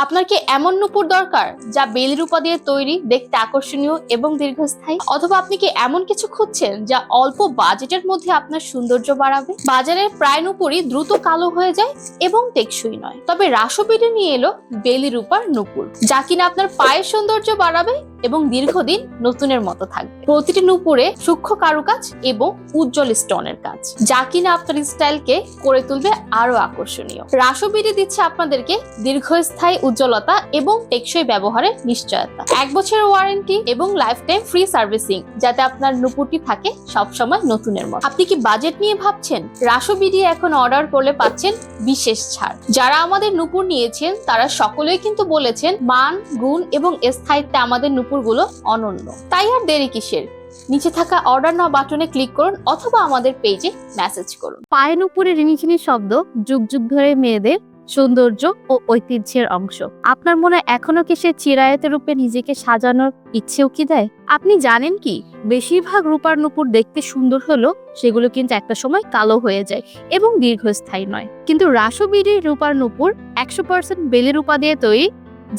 আপনার কি এমন নূপুর দরকার যা বেলি রূপা দিয়ে তৈরি, দেখতে আকর্ষণীয় এবং দীর্ঘস্থায়ী? অথবা আপনি কি এমন কিছু খুঁজছেন যা অল্প বাজেটের মধ্যে আপনার সৌন্দর্য বাড়াবে? বাজারের প্রায় নূপুরই দ্রুত কালো হয়ে যায় এবং টেকসই নয়, তবে রাসবিডি নিয়ে এলো বেলি রূপার নূপুর, যা কিনা আপনার পায়ের সৌন্দর্য বাড়াবে এবং দীর্ঘদিন নতুনের মতো থাকবে। প্রতিটি নূপুরে সূক্ষ্ম কারুকাজ এবং উজ্জ্বল স্টোনের কাজ, যা কিনা আপনার স্টাইলকে করে তুলবে আরো আকর্ষণীয়। রাসবিডি দিচ্ছে আপনাদেরকে দীর্ঘস্থায়ী উজ্জ্বলতা এবং টেকসই ব্যবহারের নিশ্চয়তা, 1 বছরের ওয়ারেন্টি এবং লাইফ টাইম ফ্রি সার্ভিসিং, যাতে আপনার নূপুরটি থাকে সবসময় নতুনের মতো। আপনি কি বাজেট নিয়ে ভাবছেন? রাসবিডি এখন অর্ডার করলে পাচ্ছেন বিশেষ ছাড়। যারা আমাদের নূপুর নিয়েছেন তারা সকলেই কিন্তু বলেছেন মান, গুণ এবং স্থায়িত্বে আমাদের নূপুরগুলো অনন্য। তাই আর দেরি কিসের? নিচে থাকা অর্ডার নাও বাটনে ক্লিক করুন অথবা আমাদের পেজে মেসেজ করুন। পায়ে নুপুরে রিনিঝিনি শব্দ যুগ যুগ ধরে মেয়েদের সৌন্দর্য ও ঐতিহ্যের অংশ। আপনার মনে এখনো কি সে চিরায়ত রূপে নিজেকে সাজানোর ইচ্ছেও কি দেয়? আপনি জানেন কি, বেশিরভাগ রূপার নুপুর দেখতে সুন্দর হলেও সেগুলো কিন্তু একটা সময় কালো হয়ে যায় এবং দীর্ঘস্থায়ী নয়। কিন্তু রাসবিডির রূপার নুপুর 100% বেলে রূপা দিয়ে তৈরি,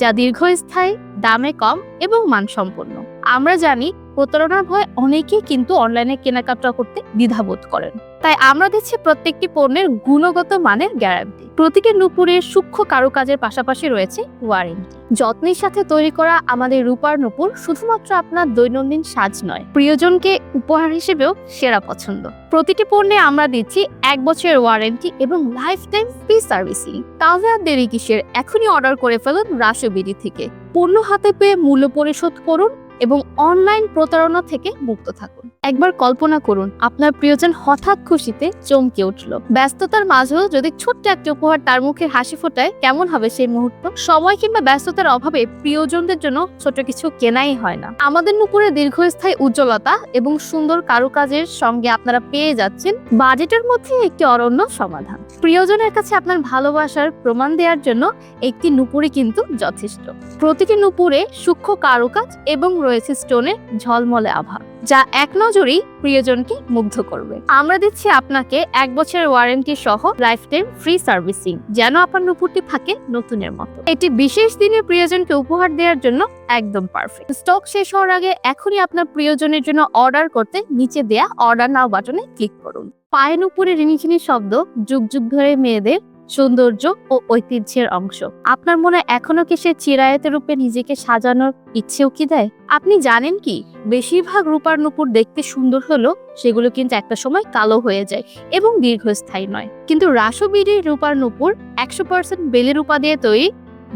যা দীর্ঘস্থায়ী, দামে কম এবং মানসম্পন্ন। আমরা জানি প্রতারণার ভয় অনেকেই কিন্তু অনলাইনে কেনাকাটা করতে দ্বিধাবোধ করেন, তাই আমরা দিচ্ছি প্রত্যেকটি পণ্যের গুণগত মানের গ্যারান্টি। প্রতিটি নুপুরের সূক্ষ্ম কারুকাজের পাশাপাশি রয়েছে ওয়ারেন্টি। যত্নের সাথে তৈরি করা আমাদের রূপার নুপুর শুধুমাত্র আপনার দৈনন্দিন সাজ নয়, প্রিয়জনকে উপহার হিসেবেও সেরা পছন্দ। প্রতিটি পণ্যে আমরা দিচ্ছি 1 বছরের ওয়ারেন্টি এবং লাইফ টাইম ফ্রি সার্ভিসিং। তাহলে আর দেরি কিসের? এখনই অর্ডার করে ফেলুন রাসবিডি থেকে। পণ্য হাতে পেয়ে মূল্য পরিশোধ করুন এবং অনলাইন প্রতারণা থেকে মুক্ত থাকুন। একবার কল্পনা করুন, আপনার প্রিয়জন হঠাৎ খুশিতে চমকে উঠল। ব্যস্ততার মাঝেও যদি ছোট্ট একটা উপহার তার মুখের হাসি ফোটায়, কেমন হবে সেই মুহূর্ত? সময় কিংবা ব্যস্ততার অভাবে প্রিয়জনদের জন্য ছোট কিছু কেনাই হয় না। আমাদের নুপুরে দীর্ঘস্থায়ী উজ্জ্বলতা এবং সুন্দর কারুকাজের সঙ্গে আপনারা পেয়ে যাচ্ছেন বাজেটের মধ্যে একটি অনন্য সমাধান। প্রিয়জনের কাছে আপনার ভালোবাসার প্রমাণ দেওয়ার জন্য একটি নুপুরই কিন্তু যথেষ্ট। প্রতিটি নুপুরে সূক্ষ্ম কারুকাজ এবং রয়েছে স্টোনের ঝলমলে আভা, যা এক নজরেই প্রিয়জনকে মুগ্ধ করবে। আমরা দিচ্ছি আপনাকে 1 বছরের ওয়ারেন্টি সহ লাইফ টাইম ফ্রি সার্ভিসিং, যেন আপনার নুপুরটি থাকে নতুনের মতো। এটি বিশেষ দিনে প্রিয়জনকে উপহার দেওয়ার জন্য একদম পারফেক্ট। স্টক শেষ হওয়ার আগে এখনই আপনার প্রিয়জনের জন্য অর্ডার করতে নিচে দেয়া অর্ডার নাও বাটনে ক্লিক করুন। পায়ে নুপুরে রিনিঝিনি শব্দ যুগ যুগ ধরে মেয়েদের সৌন্দর্য ও ঐতিহ্যের অংশ। আপনার মনে এখনো কি সে চিরায়ত রূপে নিজেকে সাজানোর ইচ্ছেও কি দেয়? আপনি জানেন কি, বেশিরভাগ রূপার নুপুর দেখতে সুন্দর হলেও সেগুলো কিন্তু একটা সময় কালো হয়ে যায় এবং দীর্ঘস্থায়ী নয়। কিন্তু রাসবিডির রূপার নুপুর 100% বেলে রূপা দিয়ে তৈরি,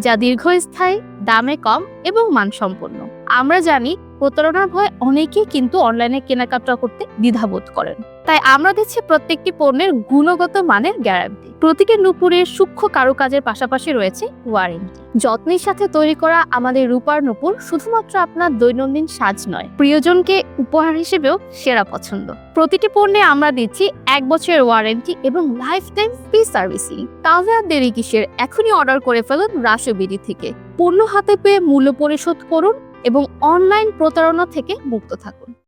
যা দীর্ঘস্থায়ী, দামে কম এবং মানসম্পন্ন। আমরা জানি প্রতারণার ভয় অনেকেই কিন্তু অনলাইনে কেনাকাটা করতে দ্বিধাবোধ করেন, তাই আমরা দিচ্ছি প্রত্যেকটি পণ্যের গুণগত মানের গ্যারান্টি। প্রতিটি নুপুরের সূক্ষ্ম কারুকাজের পাশাপাশি রয়েছে ওয়ারেন্টি। যত্নের সাথে তৈরি করা আমাদের রূপার নুপুর শুধুমাত্র আপনার দৈনন্দিন সাজ নয়, প্রিয়জনকে উপহার হিসেবেও সেরা পছন্দ। প্রতিটি পণ্যে আমরা দিচ্ছি 1 বছরের ওয়ারেন্টি এবং লাইফ টাইম ফ্রি সার্ভিসিং। তাহলে আর দেরি কিসের? এখনই অর্ডার করে ফেলুন রাসবিডি থেকে। পণ্য হাতে পেয়ে মূল্য পরিশোধ করুন এবং অনলাইন প্রতারণা থেকে মুক্ত থাকুন।